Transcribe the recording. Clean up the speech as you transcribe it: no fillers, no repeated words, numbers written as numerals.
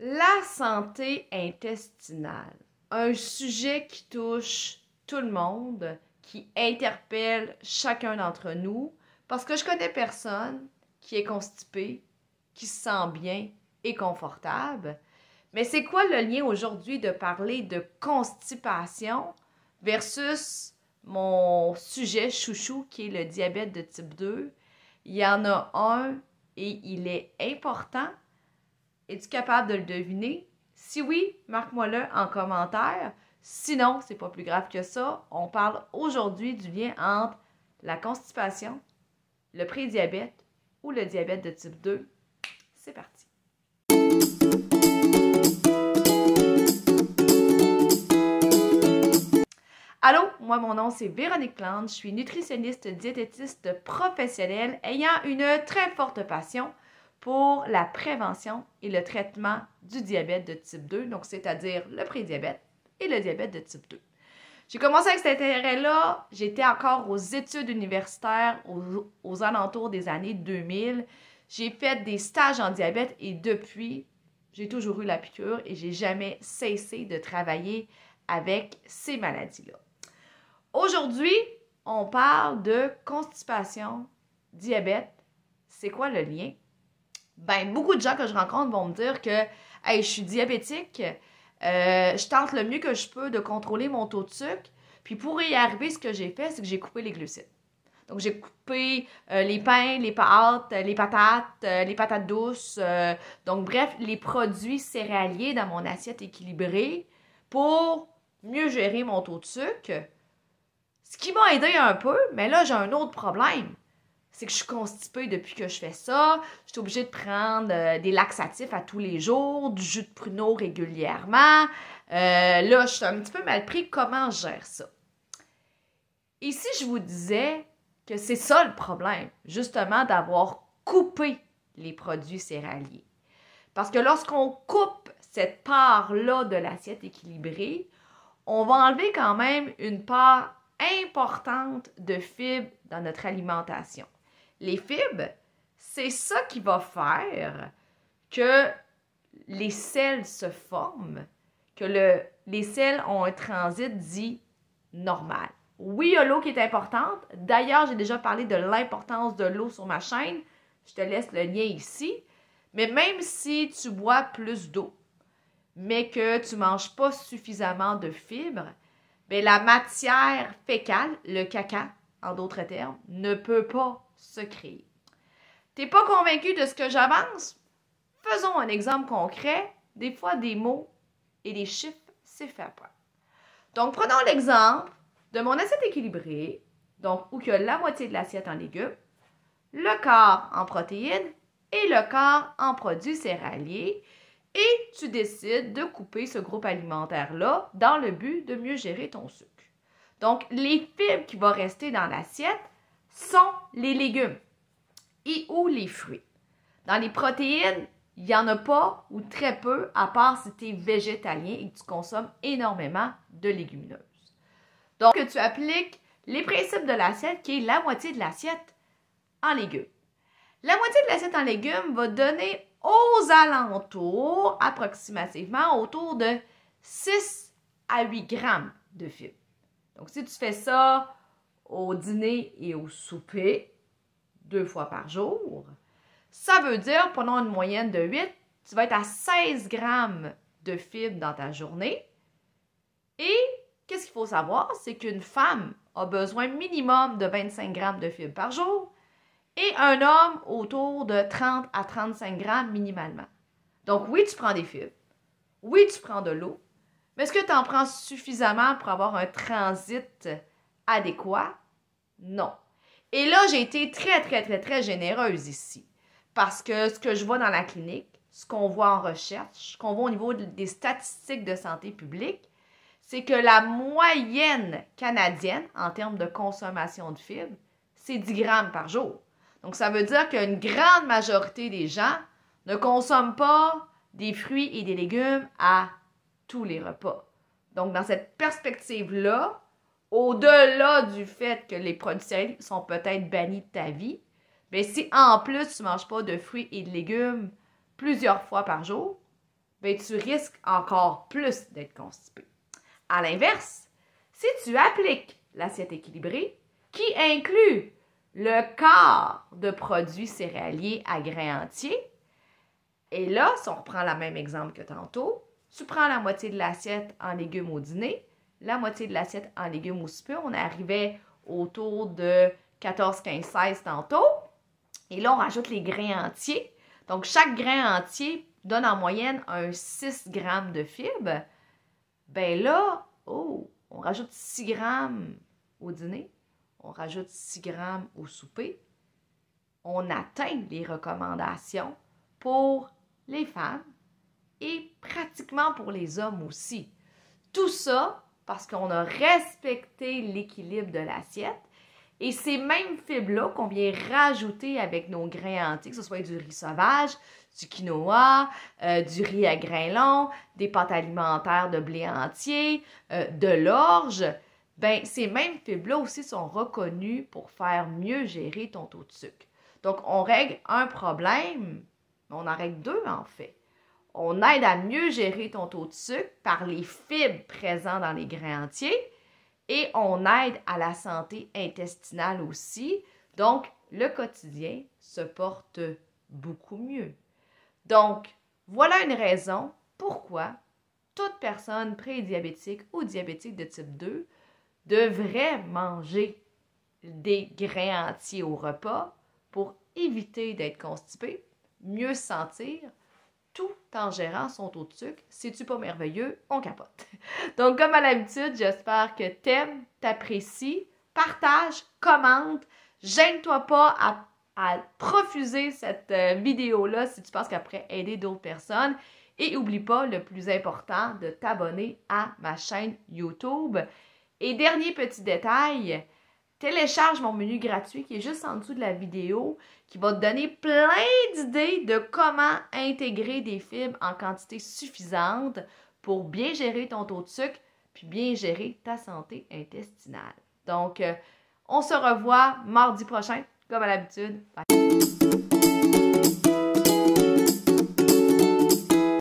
La santé intestinale, un sujet qui touche tout le monde, qui interpelle chacun d'entre nous, parce que je connais personne qui est constipé, qui se sent bien et confortable. Mais c'est quoi le lien aujourd'hui de parler de constipation versus mon sujet chouchou qui est le diabète de type 2? Il y en a un et il est important. Es-tu capable de le deviner? Si oui, marque-moi-le en commentaire. Sinon, c'est pas plus grave que ça. On parle aujourd'hui du lien entre la constipation, le prédiabète ou le diabète de type 2. C'est parti. Allô, moi mon nom c'est Véronique Plante, je suis nutritionniste diététiste professionnelle ayant une très forte passion pour la prévention et le traitement du diabète de type 2, donc c'est-à-dire le prédiabète et le diabète de type 2. J'ai commencé avec cet intérêt-là, j'étais encore aux études universitaires aux alentours des années 2000. J'ai fait des stages en diabète et depuis, j'ai toujours eu la piqûre et j'ai jamais cessé de travailler avec ces maladies-là. Aujourd'hui, on parle de constipation, diabète. C'est quoi le lien? Ben, beaucoup de gens que je rencontre vont me dire que hey, je suis diabétique, je tente le mieux que je peux de contrôler mon taux de sucre. Puis pour y arriver, ce que j'ai fait, c'est que j'ai coupé les glucides. Donc, j'ai coupé les pains, les pâtes, les patates douces. Donc, bref, les produits céréaliers dans mon assiette équilibrée pour mieux gérer mon taux de sucre. Ce qui m'a aidé un peu, mais là, j'ai un autre problème. C'est que je suis constipée depuis que je fais ça. Je suis obligée de prendre des laxatifs à tous les jours, du jus de pruneau régulièrement. Là, je suis un petit peu mal pris. Comment je gère ça? Et si je vous disais que c'est ça le problème, justement, d'avoir coupé les produits céréaliers. Parce que lorsqu'on coupe cette part-là de l'assiette équilibrée, on va enlever quand même une part importante de fibres dans notre alimentation. Les fibres, c'est ça qui va faire que les selles se forment, que les selles ont un transit dit normal. Oui, il y a l'eau qui est importante. D'ailleurs, j'ai déjà parlé de l'importance de l'eau sur ma chaîne. Je te laisse le lien ici. Mais même si tu bois plus d'eau, mais que tu ne manges pas suffisamment de fibres, bien, la matière fécale, le caca, en d'autres termes, ne peut pas se créer. Tu n'es pas convaincu de ce que j'avance? Faisons un exemple concret. Des fois, des mots et des chiffres, c'est fait peur. Donc, prenons l'exemple de mon assiette équilibrée, donc où il y a la moitié de l'assiette en légumes, le quart en protéines et le quart en produits céréaliers. Et tu décides de couper ce groupe alimentaire-là dans le but de mieux gérer ton sucre. Donc, les fibres qui vont rester dans l'assiette sont les légumes et ou les fruits. Dans les protéines, il n'y en a pas ou très peu, à part si tu es végétalien et que tu consommes énormément de légumineuses. Donc, tu appliques les principes de l'assiette qui est la moitié de l'assiette en légumes. La moitié de l'assiette en légumes va donner aux alentours, approximativement, autour de 6 à 8 grammes de fibres. Donc, si tu fais ça au dîner et au souper, 2 fois par jour, ça veut dire, prenons une moyenne de 8, tu vas être à 16 grammes de fibres dans ta journée. Et qu'est-ce qu'il faut savoir? C'est qu'une femme a besoin minimum de 25 grammes de fibres par jour et un homme autour de 30 à 35 grammes minimalement. Donc oui, tu prends des fibres. Oui, tu prends de l'eau. Mais est-ce que tu en prends suffisamment pour avoir un transit adéquat? Non. Et là, j'ai été très généreuse ici. Parce que ce que je vois dans la clinique, ce qu'on voit en recherche, ce qu'on voit au niveau des statistiques de santé publique, c'est que la moyenne canadienne, en termes de consommation de fibres, c'est 10 grammes par jour. Donc, ça veut dire qu'une grande majorité des gens ne consomment pas des fruits et des légumes à tous les repas. Donc, dans cette perspective-là, au-delà du fait que les produits céréaliers sont peut-être bannis de ta vie, bien, si en plus tu ne manges pas de fruits et de légumes plusieurs fois par jour, ben, tu risques encore plus d'être constipé. À l'inverse, si tu appliques l'assiette équilibrée, qui inclut le quart de produits céréaliers à grains entiers, et là, si on reprend le même exemple que tantôt, tu prends la moitié de l'assiette en légumes au dîner, la moitié de l'assiette en légumes au souper, on arrivait autour de 14, 15, 16 tantôt, et là, on rajoute les grains entiers. Donc, chaque grain entier donne en moyenne un 6 grammes de fibres. Ben là, oh, on rajoute 6 grammes au dîner, on rajoute 6 grammes au souper. On atteint les recommandations pour les femmes et pratiquement pour les hommes aussi. Tout ça parce qu'on a respecté l'équilibre de l'assiette. Et ces mêmes fibres-là qu'on vient rajouter avec nos grains entiers, que ce soit du riz sauvage, du quinoa, du riz à grains longs, des pâtes alimentaires de blé entier, de l'orge, ben ces mêmes fibres-là aussi sont reconnues pour faire mieux gérer ton taux de sucre. Donc, on règle un problème, on en règle deux en fait. On aide à mieux gérer ton taux de sucre par les fibres présentes dans les grains entiers. Et on aide à la santé intestinale aussi. Donc, le quotidien se porte beaucoup mieux. Donc, voilà une raison pourquoi toute personne prédiabétique ou diabétique de type 2 devrait manger des grains entiers au repas pour éviter d'être constipé, mieux se sentir, tout en gérant son taux de sucre. C'est-tu pas merveilleux? On capote. Donc, comme à l'habitude, j'espère que t'aimes, t'apprécies, partage, commente. Gêne-toi pas à profuser cette vidéo-là si tu penses qu'elle pourrait aider d'autres personnes. Et n'oublie pas, le plus important, de t'abonner à ma chaîne YouTube. Et dernier petit détail, télécharge mon menu gratuit qui est juste en dessous de la vidéo, qui va te donner plein d'idées de comment intégrer des fibres en quantité suffisante pour bien gérer ton taux de sucre puis bien gérer ta santé intestinale. Donc, on se revoit mardi prochain, comme à l'habitude. Bye.